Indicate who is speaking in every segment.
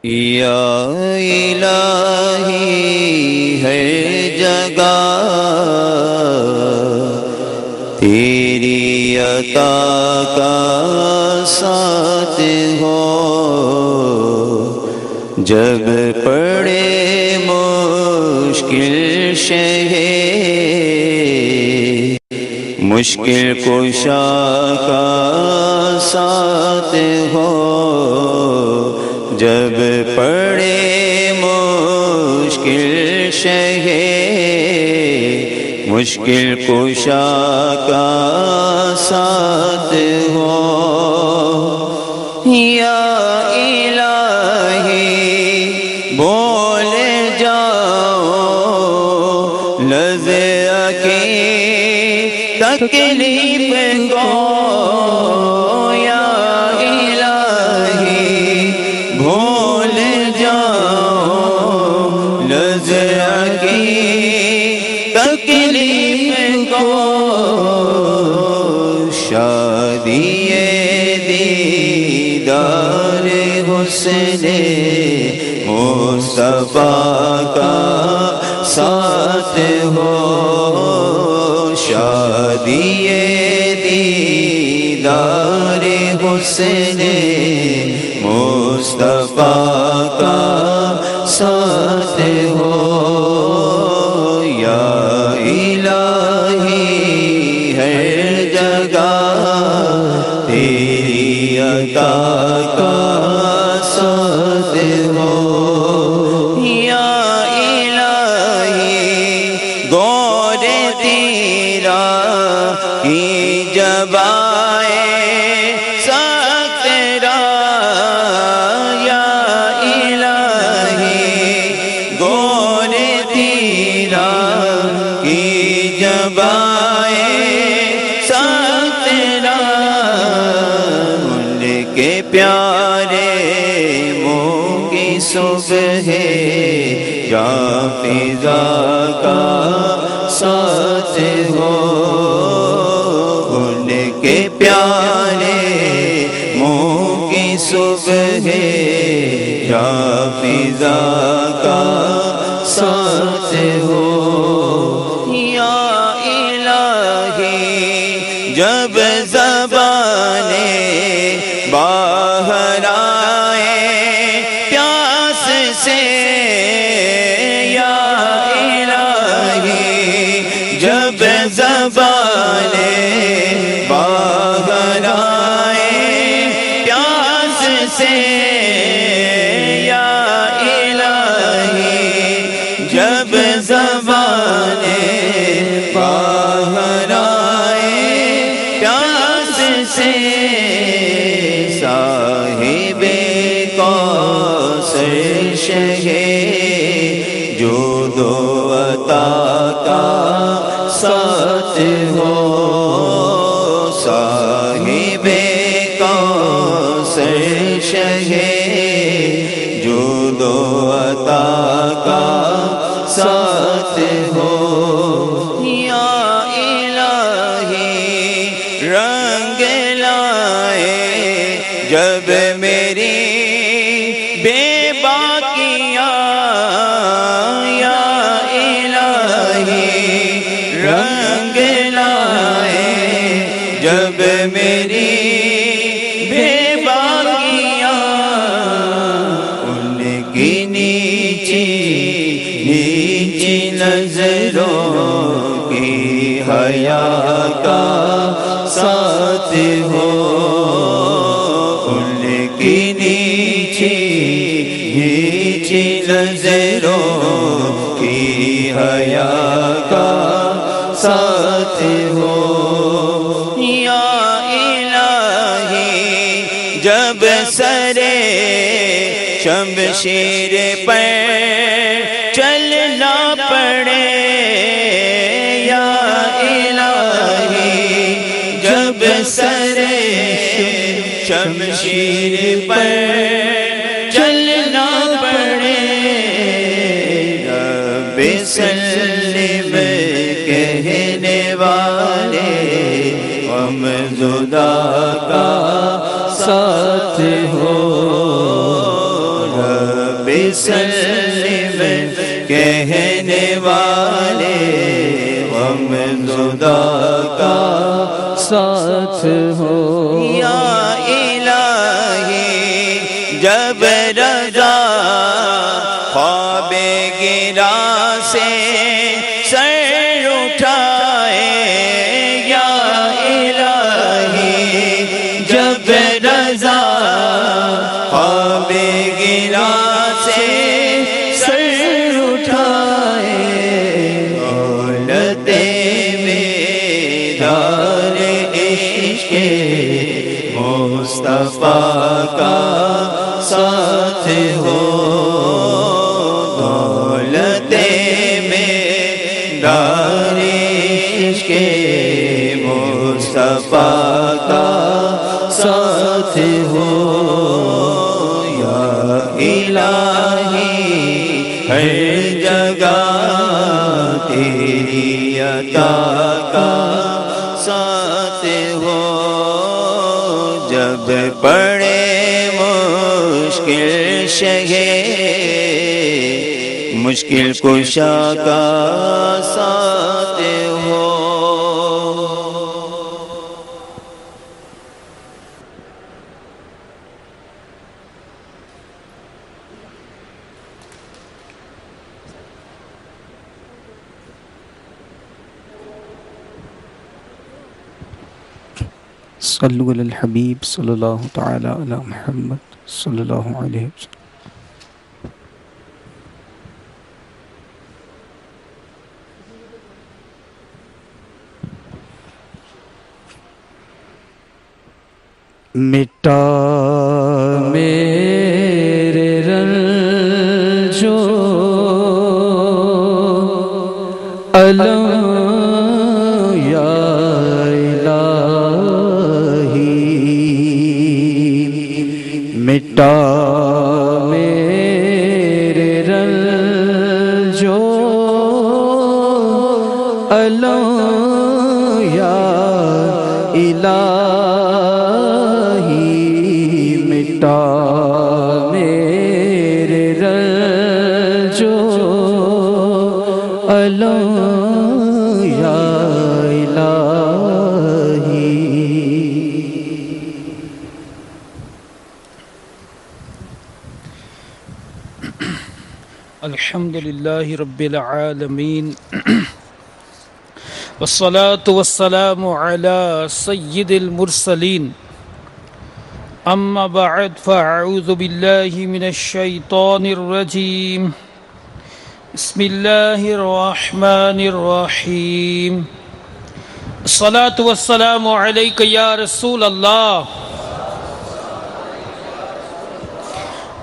Speaker 1: یا الہی ہر جگہ تیری عطا کا ساتھ ہو، جب پڑے مشکل شہ مشکل کشا کا ساتھ ہو، جب پڑے مشکل شہ مشکل کشا کا ساتھ ہو۔ یا الہی بول جاؤ لرزہ کی تکلیف کو، یا الہی بھول جاؤ لرزہ کی تکلیف کو۔ شادی دیدار حسن مصطفیٰ کا ساتھ ہو، شادی دیدار حسن مصطفیٰ کا ساتھ ہو۔ یا الہی ہر جگہ تیری عطا کا ساتھ ہو۔ یا الہی غور تیرا کی جب آئے سخت راہ، یا الہی غور تیرا کی جب آئے سخت راہ، ان کے پیارے منہ کی صبح یا فضا کا ساتھ ہو، ان کے پیارے منہ کی صبح یا فضا کا ساتھ ہو۔ یا الہی جب زبانیں باہر آئے پیاس سے، یا الہی جب زبانیں باہر آئے پیاس سے، یا الہی جب زبانیں باہر آئے پیاس سے، صاحب کوثر شہ جود و عطا کا ساتھ ہو، صاحب کوثر شہ جود و عطا کا ساتھ ہو۔ یا الہی رنگ لائے جب میری بے باکیاں، یا الہی رنگ لائے جب میری بے باکیاں، ان کی نیچی نیچی نظروں کی حیا کا ساتھ ہو، ان کی نیچی نیچی نظروں کی حیا کا ساتھ ہو۔ یا الہی جب سرے شمشیر پر چلنا پڑے، یا الہی جب سرے شمشیر پر چلنا پڑے، رب سلم کہنے والے غم زدہ کا ساتھ ہو، سلم کہنے والے غم زدہ کا
Speaker 2: ساتھ ہو
Speaker 1: یا الہی جب رضا خواب گرا سے سر اٹھائے یا الہی جب رضا خواب گرا سے سر اٹھائے دولت بیدار عشق مصطفیٰ کا ساتھ ہو دولت بیدار عشق مصطفیٰ کا ساتھ ہو یا الہی ہر جگہ تیری عطا کا ساتھ ہو جب پڑے مشکل شگے مشکل کشا کا ساتھ ہو
Speaker 2: صلو علی الحبیب صلی اللہ تعالی علی محمد صلی اللہ علیہ وسلم مٹا میرے رنجو علم یا مٹا میرے رنجو علم یا الہی مٹا میرے رنجو علم یا الہی الحمد للہ رب العالمین والصلاة والسلام على سید المرسلین اما بعد فاعوذ باللہ من الشیطان الرجیم بسم اللہ الرحمن الرحیم الصلاة والسلام علیک یا رسول اللہ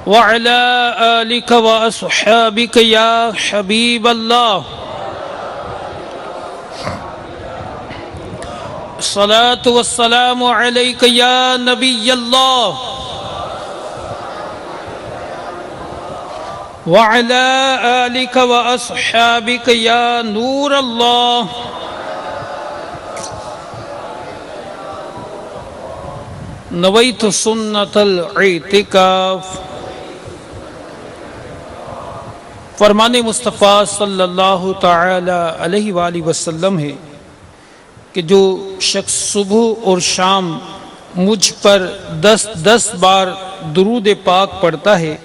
Speaker 2: وعلى آلك وأصحابك يا حبيب الله الصلاة والسلام عليك يا نبي الله وعلى آلك وأصحابك يا نور الله نويت سنة الاعتكاف فرمان مصطفیٰ صلی اللہ تعالی علیہ وآلہ وسلم ہے کہ جو شخص صبح اور شام مجھ پر 10 بار درود پاک پڑھتا ہے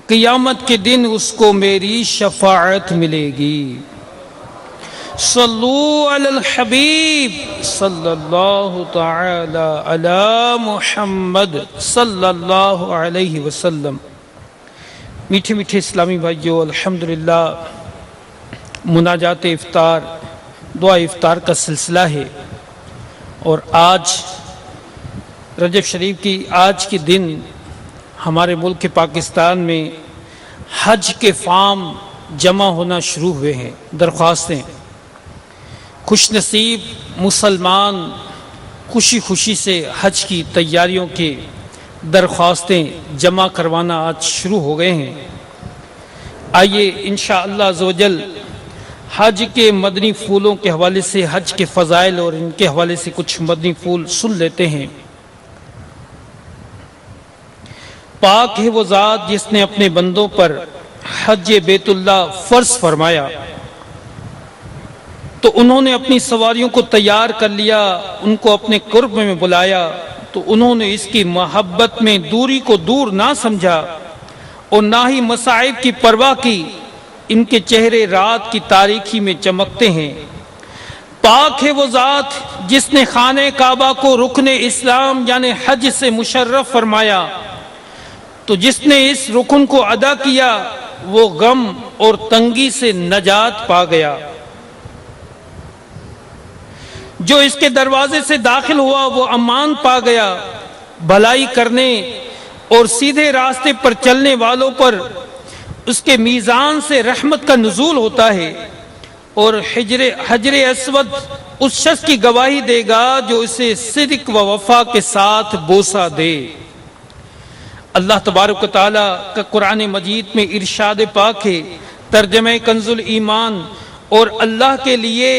Speaker 2: قیامت کے دن اس کو میری شفاعت ملے گی صلو علی الحبیب صلی اللہ تعالی علی محمد صلی اللہ علیہ وسلم میٹھے میٹھے اسلامی بھائیوں الحمدللہ مناجات افطار دعا افطار کا سلسلہ ہے اور آج رجب شریف کی آج کے دن ہمارے ملک پاکستان میں حج کے فارم جمع ہونا شروع ہوئے ہیں درخواستیں خوش نصیب مسلمان خوشی خوشی سے حج کی تیاریوں کے درخواستیں جمع کروانا آج شروع ہو گئے ہیں آئیے انشاءاللہ عزوجل حج کے مدنی پھولوں کے حوالے سے حج کے فضائل اور ان کے حوالے سے کچھ مدنی پھول سن لیتے ہیں پاک ہے وہ ذات جس نے اپنے بندوں پر حج بیت اللہ فرض فرمایا تو انہوں نے اپنی سواریوں کو تیار کر لیا، ان کو اپنے قرب میں بلایا تو انہوں نے اس کی محبت میں دوری کو دور نہ سمجھا اور نہ ہی مصائب کی پرواہ کی، ان کے چہرے رات کی تاریکی میں چمکتے ہیں۔ پاک ہے وہ ذات جس نے خانہ کعبہ کو رکن اسلام یعنی حج سے مشرف فرمایا تو جس نے اس رکن کو ادا کیا وہ غم اور تنگی سے نجات پا گیا، جو اس کے دروازے سے داخل ہوا وہ امان پا گیا۔ بھلائی کرنے اور سیدھے راستے پر چلنے والوں پر اس کے میزان سے رحمت کا نزول ہوتا ہے اور حجر اسود اس شخص کی گواہی دے گا جو اسے صدق و وفا کے ساتھ بوسہ دے۔ اللہ تبارک و تعالیٰ کا قرآن مجید میں ارشاد پاک ہے، ترجمہ کنز الایمان، اور اللہ کے لیے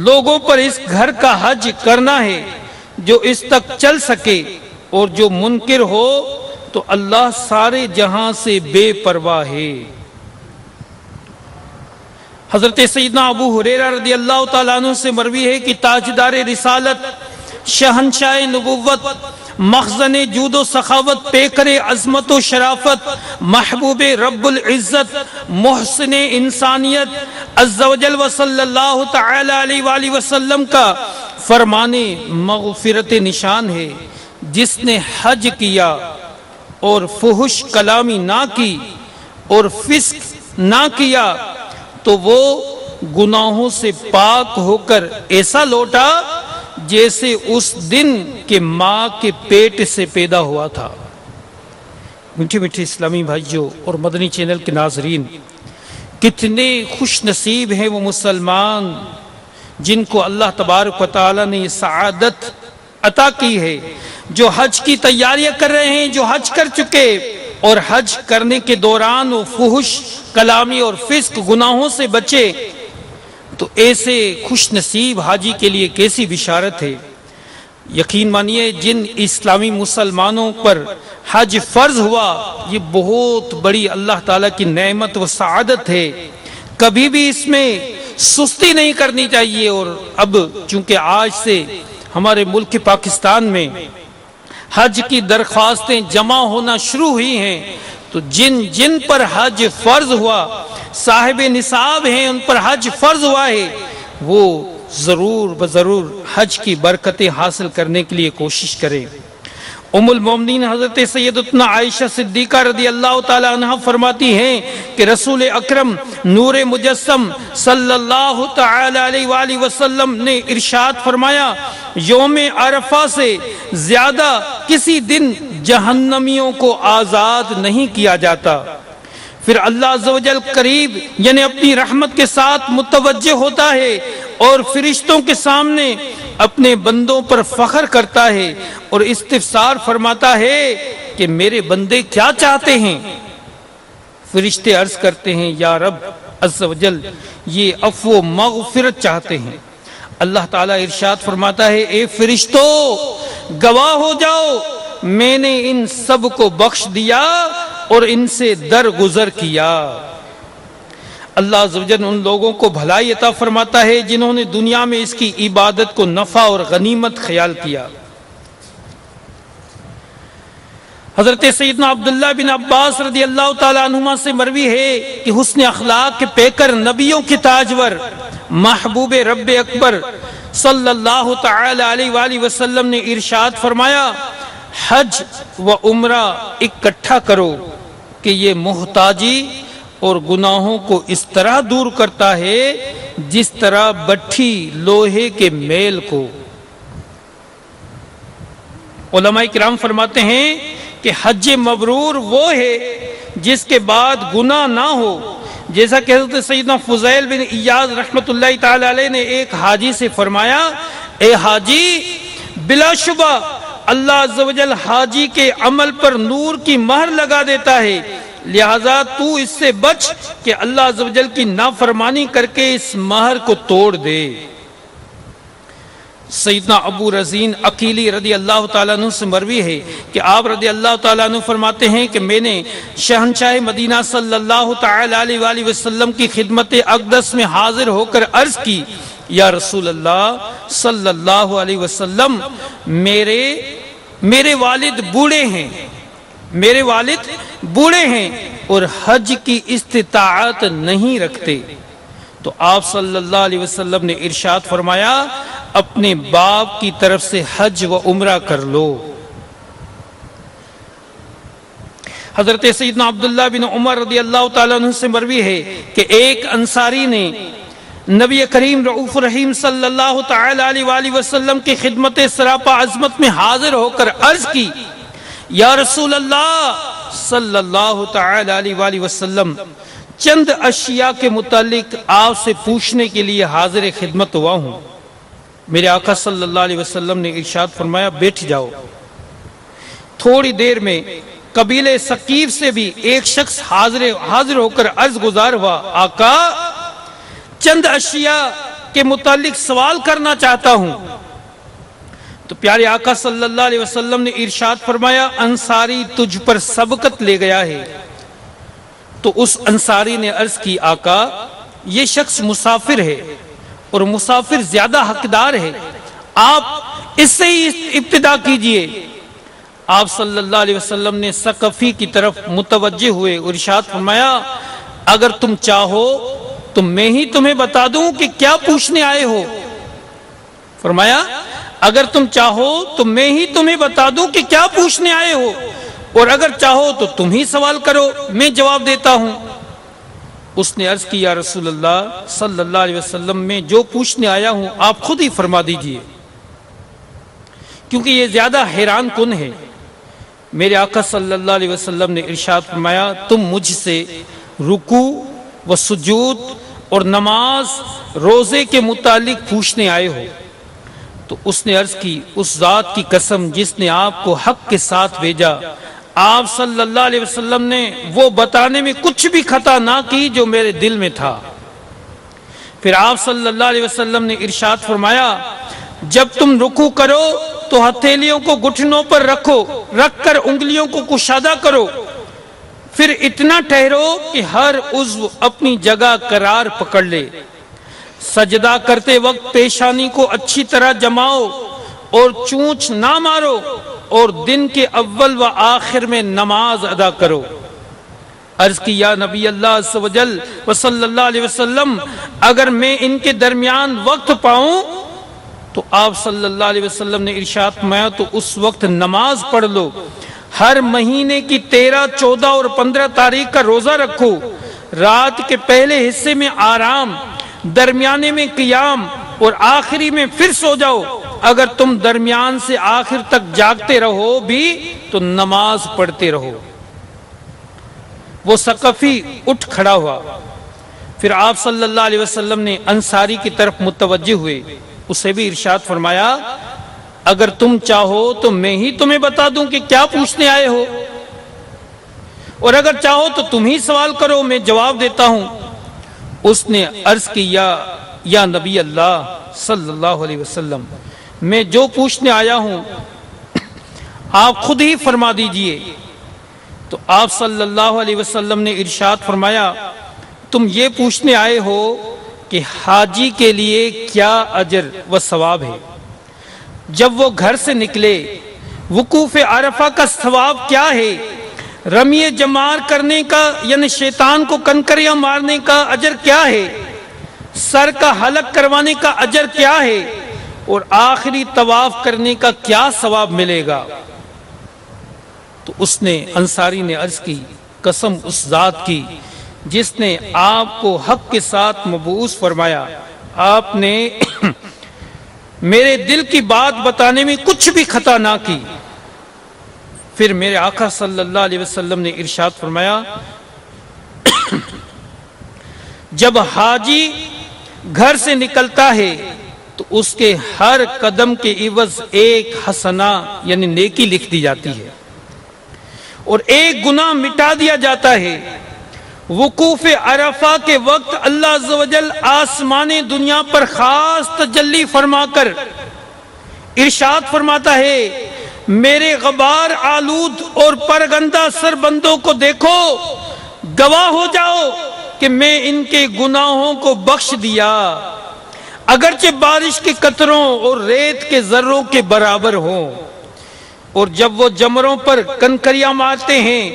Speaker 2: لوگوں پر اس گھر کا حج کرنا ہے جو اس تک چل سکے، اور جو منکر ہو تو اللہ سارے جہاں سے بے پرواہ ہے۔ حضرت سیدنا ابو ہریرہ رضی اللہ تعالیٰ عنہ سے مروی ہے کہ تاجدار رسالت، شہنشاہ نبوت، مخزن جود و سخاوت، پیکر عظمت و شرافت، محبوب رب العزت، محسن انسانیت عز و جل و صلی اللہ تعالی علیہ وآلہ وسلم کا فرمان مغفرت نشان ہے، جس نے حج کیا اور فحش کلامی نہ کی اور فسق نہ کیا تو وہ گناہوں سے پاک ہو کر ایسا لوٹا جیسے اس دن کے ماں کے پیٹ سے پیدا ہوا تھا۔ میٹھے میٹھے اسلامی بھائیوں اور مدنی چینل کے ناظرین، کتنے خوش نصیب ہیں وہ مسلمان جن کو اللہ تبارک و تعالیٰ نے یہ سعادت عطا کی ہے، جو حج کی تیاریاں کر رہے ہیں، جو حج کر چکے اور حج کرنے کے دوران وہ فحش کلامی اور فسق گناہوں سے بچے، تو ایسے خوش نصیب حاجی کے لیے کیسی بشارت ہے۔ یقین مانیے جن اسلامی مسلمانوں پر حج فرض ہوا یہ بہت بڑی اللہ تعالیٰ کی نعمت و سعادت ہے، کبھی بھی اس میں سستی نہیں کرنی چاہیے۔ اور اب چونکہ آج سے ہمارے ملک پاکستان میں حج کی درخواستیں جمع ہونا شروع ہوئی ہیں، تو جن پر حج فرض ہوا، صاحب نصاب ہیں، ان پر حج فرض ہوا ہے، وہ ضرور حج کی برکتیں حاصل کرنے کے لیے کوشش کریں۔ ام المومنین حضرت سیدتنا عائشہ صدیقہ رضی اللہ تعالی عنہ فرماتی ہیں کہ رسول اکرم نور مجسم صلی اللہ تعالی علیہ وآلہ وسلم نے ارشاد فرمایا، یوم عرفہ سے زیادہ کسی دن جہنمیوں کو آزاد نہیں کیا جاتا۔ پھر اللہ عز و جل قریب یعنی اپنی رحمت کے ساتھ متوجہ ہوتا ہے اور فرشتوں کے سامنے اپنے بندوں پر فخر کرتا ہے اور استفسار فرماتا ہے کہ میرے بندے کیا چاہتے ہیں؟ فرشتے عرض کرتے ہیں یا رب عز و جل یہ عفو و مغفرت چاہتے ہیں۔ اللہ تعالیٰ ارشاد فرماتا ہے اے فرشتو گواہ ہو جاؤ، میں نے ان سب کو بخش دیا اور ان سے درگزر کیا۔ اللہ عز و جل ان لوگوں کو بھلائی عطا فرماتا ہے جنہوں نے دنیا میں اس کی عبادت کو نفع اور غنیمت خیال کیا۔ حضرت سیدنا عبداللہ بن عباس رضی اللہ تعالیٰ عنہما سے مروی ہے کہ حسن اخلاق کے پیکر، نبیوں کے تاجور، محبوب رب اکبر صلی اللہ تعالی علیہ وآلہ وسلم نے ارشاد فرمایا، حج و عمرہ اکٹھا کرو کہ یہ محتاجی اور گناہوں کو اس طرح دور کرتا ہے جس طرح بٹھی لوہے کے میل کو۔ علماء کرام فرماتے ہیں کہ حج مبرور وہ ہے جس کے بعد گناہ نہ ہو، جیسا کہ حضرت سیدنا فضیل بن ایاض رحمت اللہ تعالی علیہ نے ایک حاجی سے فرمایا، اے حاجی بلا شبہ اللہ عز و جل حاجی کے عمل پر نور کی مہر لگا دیتا ہے، لہذا تو اس سے بچ کہ اللہ عز و جل کی نافرمانی کر کے اس مہر کو توڑ دے۔ سیدنا ابو رزین عقیلی رضی اللہ تعالیٰ عنہ سے مروی ہے کہ آپ رضی اللہ تعالیٰ عنہ فرماتے ہیں کہ میں نے شہنشاہ مدینہ صلی اللہ تعالیٰ علیہ وآلہ وسلم کی خدمت اقدس میں حاضر ہو کر عرض کی، یا رسول اللہ صلی اللہ علیہ وسلم، میرے والد بوڑھے ہیں اور حج کی استطاعت نہیں رکھتے۔ تو آپ صلی اللہ علیہ وسلم نے ارشاد فرمایا، اپنے باپ کی طرف سے حج و عمرہ کر لو۔ حضرت سیدنا عبداللہ بن عمر رضی اللہ تعالیٰ عنہ سے مروی ہے کہ ایک انصاری نے نبی کریم رؤوف رحیم صلی اللہ تعالیٰ علیہ وآلہ وسلم کی خدمت سراپا عظمت میں حاضر ہو کر عرض کی، یا رسول اللہ صلی اللہ تعالیٰ علیہ وآلہ وسلم، چند اشیاء کے متعلق آپ سے پوچھنے کے لیے حاضر خدمت ہوا ہوں۔ میرے آقا صلی اللہ علیہ وسلم نے ارشاد فرمایا، بیٹھ جاؤ۔ تھوڑی دیر میں قبیلہ ثقیف سے بھی ایک شخص حاضر ہو کر عرض گزار ہوا، آقا چند اشیاء کے متعلق سوال کرنا چاہتا ہوں۔ تو پیارے آقا صلی اللہ علیہ وسلم نے ارشاد فرمایا، انصاری تجھ پر سبقت لے گیا ہے۔ تو اس انصاری نے عرض کی، آقا یہ شخص مسافر ہے اور مسافر زیادہ حقدار ہے، آپ اس سے ہی ابتدا کیجئے۔ آپ صلی اللہ علیہ وسلم نے ثقفی کی طرف متوجہ ہوئے اور ارشاد فرمایا، اگر تم چاہو تو میں ہی تمہیں بتا دوں کہ کیا پوچھنے آئے ہو۔ فرمایا، اگر تم چاہو تو میں ہی تمہیں بتا دوں کہ کیا پوچھنے آئے ہو، اور اگر چاہو تو تم ہی سوال کرو، میں جواب دیتا ہوں۔ اس نے عرض کی، یا رسول اللہ صلی اللہ علیہ وسلم، میں جو پوچھنے آیا ہوں آپ خود ہی فرما دیجئے، کیونکہ یہ زیادہ حیران کن ہے۔ میرے آقا صلی اللہ علیہ وسلم نے ارشاد فرمایا، تم مجھ سے رکوع و سجود اور نماز روزے کے متعلق پوچھنے آئے ہو۔ تو اس نے عرض کی، اس ذات کی قسم جس نے آپ کو حق کے ساتھ بھیجا، آپ صلی اللہ علیہ وسلم نے وہ بتانے میں کچھ بھی خطا نہ کی جو میرے دل میں تھا۔ پھر آپ صلی اللہ علیہ وسلم نے ارشاد فرمایا، جب تم رکوع کرو تو ہتھیلیوں کو گھٹنوں پر رکھ کر انگلیوں کو کشادہ کرو، پھر اتنا ٹھہرو کہ ہر عضو اپنی جگہ قرار پکڑ لے۔ سجدہ کرتے وقت پیشانی کو اچھی طرح جماؤ اور چونچ نہ مارو، اور دن کے اول و آخر میں نماز ادا کرو۔ عرض کی، یا نبی اللہ عز و جل و صلی اللہ علیہ وسلم، اگر میں ان کے درمیان وقت پاؤں تو آپ صلی اللہ علیہ وسلم نے ارشاد فرمایا، تو اس وقت نماز پڑھ لو۔ ہر مہینے کی 13، 14 اور 15 تاریخ کا روزہ رکھو۔ رات کے پہلے حصے میں آرام، درمیانے میں قیام اور آخری میں پھر سو جاؤ۔ اگر تم درمیان سے آخر تک جاگتے رہو بھی تو نماز پڑھتے رہو۔ وہ ثقفی اٹھ کھڑا ہوا۔ پھر آپ صلی اللہ علیہ وسلم نے انصاری کی طرف متوجہ ہوئے، اسے بھی ارشاد فرمایا، اگر تم چاہو تو میں ہی تمہیں بتا دوں کہ کیا پوچھنے آئے ہو، اور اگر چاہو تو تم ہی سوال کرو، میں جواب دیتا ہوں۔ اس نے عرض کیا، یا نبی اللہ صلی اللہ علیہ وسلم، میں جو پوچھنے آیا ہوں آپ خود ہی فرما دیجئے۔ تو آپ صلی اللہ علیہ وسلم نے ارشاد فرمایا، تم یہ پوچھنے آئے ہو کہ حاجی کے لیے کیا اجر و ثواب ہے، جب وہ گھر سے نکلے وقوف عرفہ کا ثواب کیا ہے، رمی جمار کرنے کا یعنی شیطان کو کنکریاں مارنے کا اجر کیا ہے، سر کا حلق کروانے کا اجر کیا ہے، اور آخری طواف کرنے کا کیا ثواب ملے گا۔ تو اس نے انصاری نے عرض کی، قسم اس ذات کی جس نے آپ کو حق کے ساتھ مبعوث فرمایا، آپ نے میرے دل کی بات بتانے میں کچھ بھی خطا نہ کی۔ پھر میرے آقا صلی اللہ علیہ وسلم نے ارشاد فرمایا، جب حاجی گھر سے نکلتا ہے تو اس کے ہر قدم کے عوض ایک حسنہ یعنی نیکی لکھ دی جاتی ہے اور ایک گناہ مٹا دیا جاتا ہے۔ وقوف عرفہ کے وقت اللہ عز و جل آسمان دنیا پر خاص تجلی فرما کر ارشاد فرماتا ہے میرے غبار آلود اور پرگندہ سر بندوں کو دیکھو، گواہ ہو جاؤ کہ میں ان کے گناہوں کو بخش دیا، اگرچہ بارش کے قطروں اور ریت کے ذروں کے برابر ہوں۔ اور جب وہ جمروں پر کنکریاں مارتے ہیں،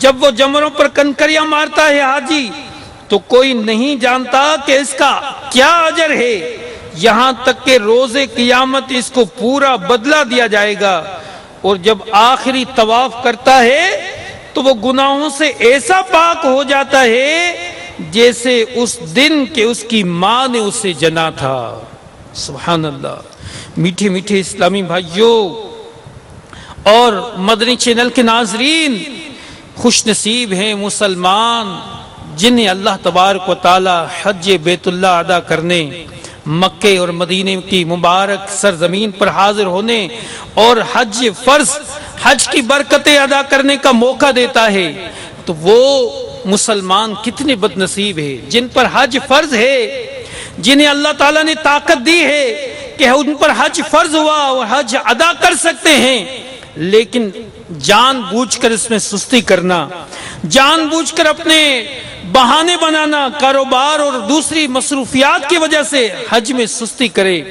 Speaker 2: جب وہ جمروں پر کنکریاں مارتا ہے حاجی، تو کوئی نہیں جانتا کہ اس کا کیا اجر ہے، یہاں تک کہ روز قیامت اس کو پورا بدلہ دیا جائے گا۔ اور جب آخری طواف کرتا ہے تو وہ گناہوں سے ایسا پاک ہو جاتا ہے جیسے اس دن کہ اس کی ماں نے اسے جنا تھا۔ سبحان اللہ۔ میٹھے میٹھے اسلامی بھائیوں اور مدنی چینل کے ناظرین، خوش نصیب ہیں مسلمان جنہیں اللہ تبارک و تعالی حج بیت اللہ ادا کرنے، مکے اور مدینے کی مبارک سرزمین پر حاضر ہونے اور حج فرض، حج کی برکتیں ادا کرنے کا موقع دیتا ہے۔ تو وہ مسلمان کتنے بد نصیب ہے جن پر حج فرض ہے، جنہیں اللہ تعالیٰ نے طاقت دی ہے کہ ان پر حج فرض ہوا اور حج ادا کر سکتے ہیں، لیکن جان بوجھ کر اس میں سستی کرنا، جان بوجھ کر اپنے بہانے بنانا، کاروبار اور دوسری مصروفیات کی وجہ سے حج میں سستی کرے۔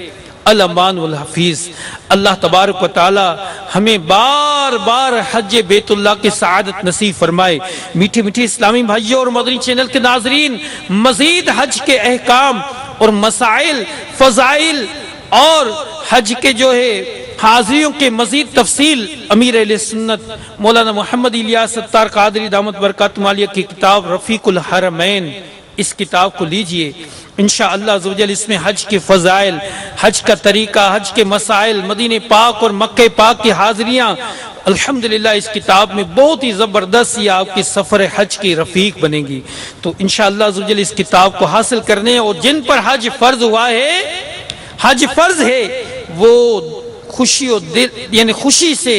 Speaker 2: الامان والحفیظ، اللہ تبارک و تعالی ہمیں بار بار حج بیت اللہ کی سعادت نصیب فرمائے۔ میٹھے میٹھے اسلامی بھائیوں اور مدنی چینل کے ناظرین، مزید حج کے احکام اور مسائل، فضائل اور حج کے جو ہے حاضریوں کے مزید تفصیل امیر اہل سنت مولانا محمد الیاس ستار قادری دامت برکاتہ عالیہ کی کتاب رفیق الحرمین، اس کتاب کو لیجئے، انشاءاللہ عزوجل اس میں حج کے فضائل، حج کا طریقہ، حج کے مسائل، مدینہ پاک اور مکہ پاک کی حاضریاں، الحمدللہ اس کتاب میں بہت ہی زبردست یہ آپ کی سفر حج کی رفیق بنے گی۔ تو انشاءاللہ عزوجل اس کتاب کو حاصل کرنے اور جن پر حج فرض ہوا ہے، حج فرض ہے، وہ خوشی و دل یعنی خوشی سے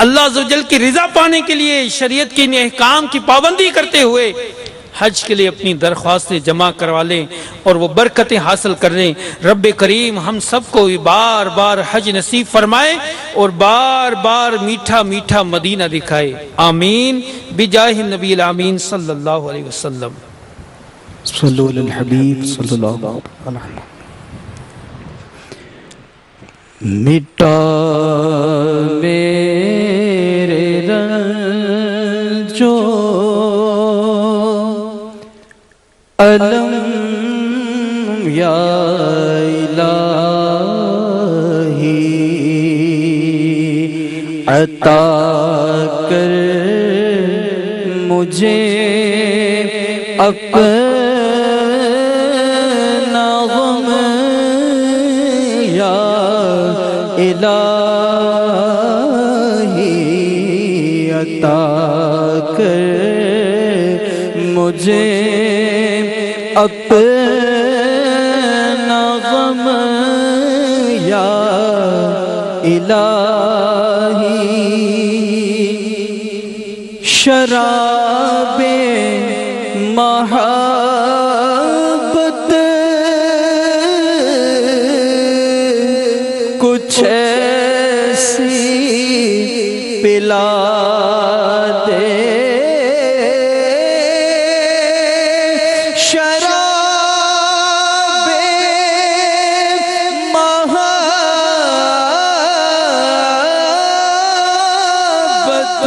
Speaker 2: اللہ عزوجل کی رضا پانے کے لیے شریعت کے ان احکام کی پابندی کرتے ہوئے حج کے لیے اپنی درخواستیں جمع کروا لیں اور وہ برکتیں حاصل کر لیں۔ رب کریم ہم سب کو بار بار حج نصیب فرمائے اور بار بار میٹھا میٹھا مدینہ دکھائے، آمین بجاہ النبی الامین صلی اللہ علیہ وسلم۔
Speaker 3: صلو علی الحبیب صلی اللہ علیہ وسلم۔ مٹا میرے رنجو علم یا الہی، عطا کر مجھے اپنا غم یا الہی، عطا کر مجھے اپنا غم یا الہی، شراب محبت کچھ ایسی پلا دے، شراب محبت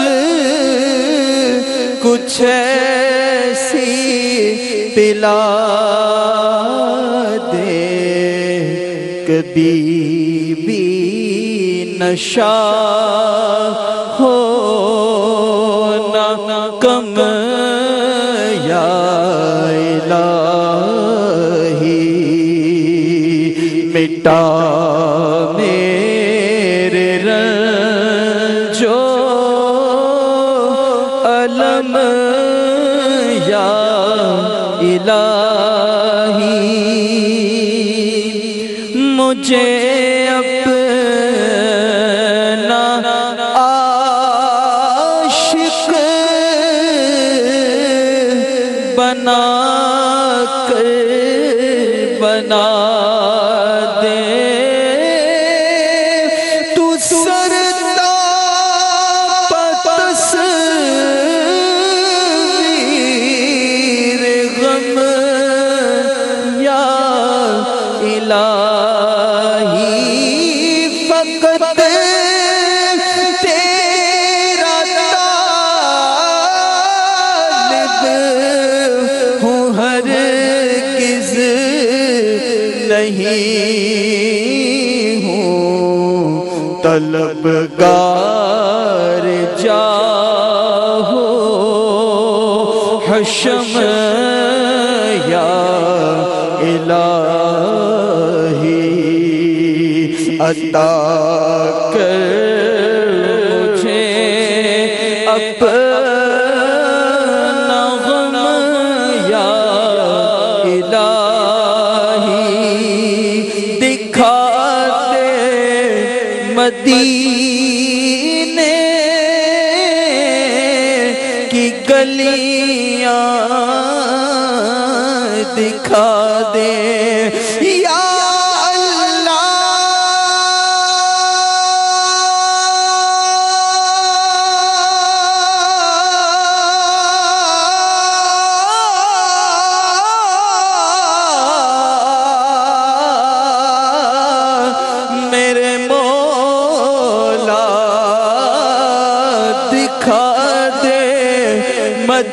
Speaker 3: کچھ ایسی پلا دے، کبھی بھی نشہ ہو نہ کم یا الہی، مٹا میرے رنجو علم یا الہی، مجھے اپنا عاشق بنا کر بنا دے،
Speaker 1: ہوں ہرگز نہیں ہوں طلبگار جاہو حشم یا الہی عطا کر مجھے اپنا غم یا الہی دکھا دے مدینے کی گلیاں دکھا دے یا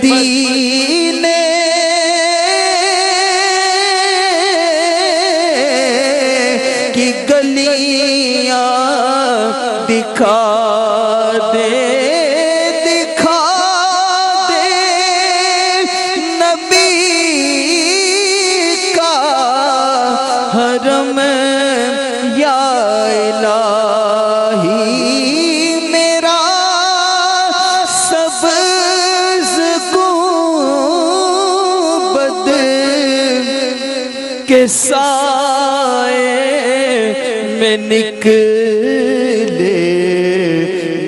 Speaker 1: مدینے کی گلیاں دکھا دے نبی کا حرم یا الہی میرا کے سائے میں نکلے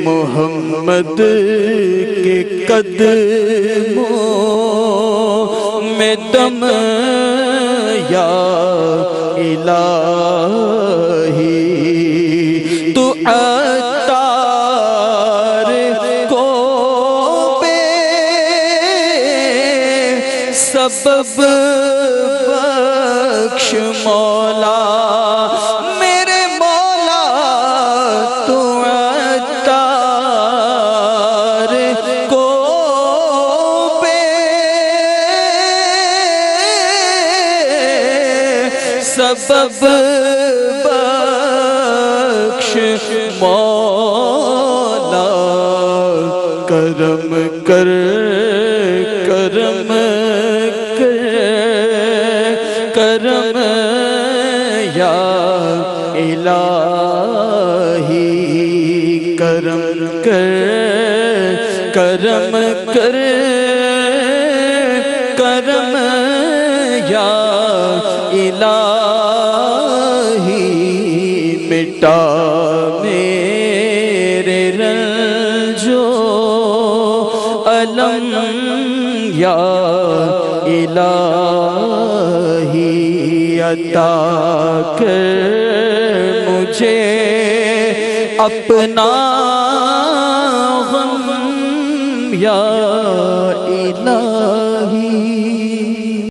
Speaker 1: محمد کے قدموں میں دم یا الہی تو عطار کو بے سبب مولا میرے مولا تو عطار کو بے سبب بخش مولا کرم کر کرم یا الہی کرم کر کرم یا الہی مٹا میرے رنجو علم یا الہی عطا کر مجھے اپنا غم یا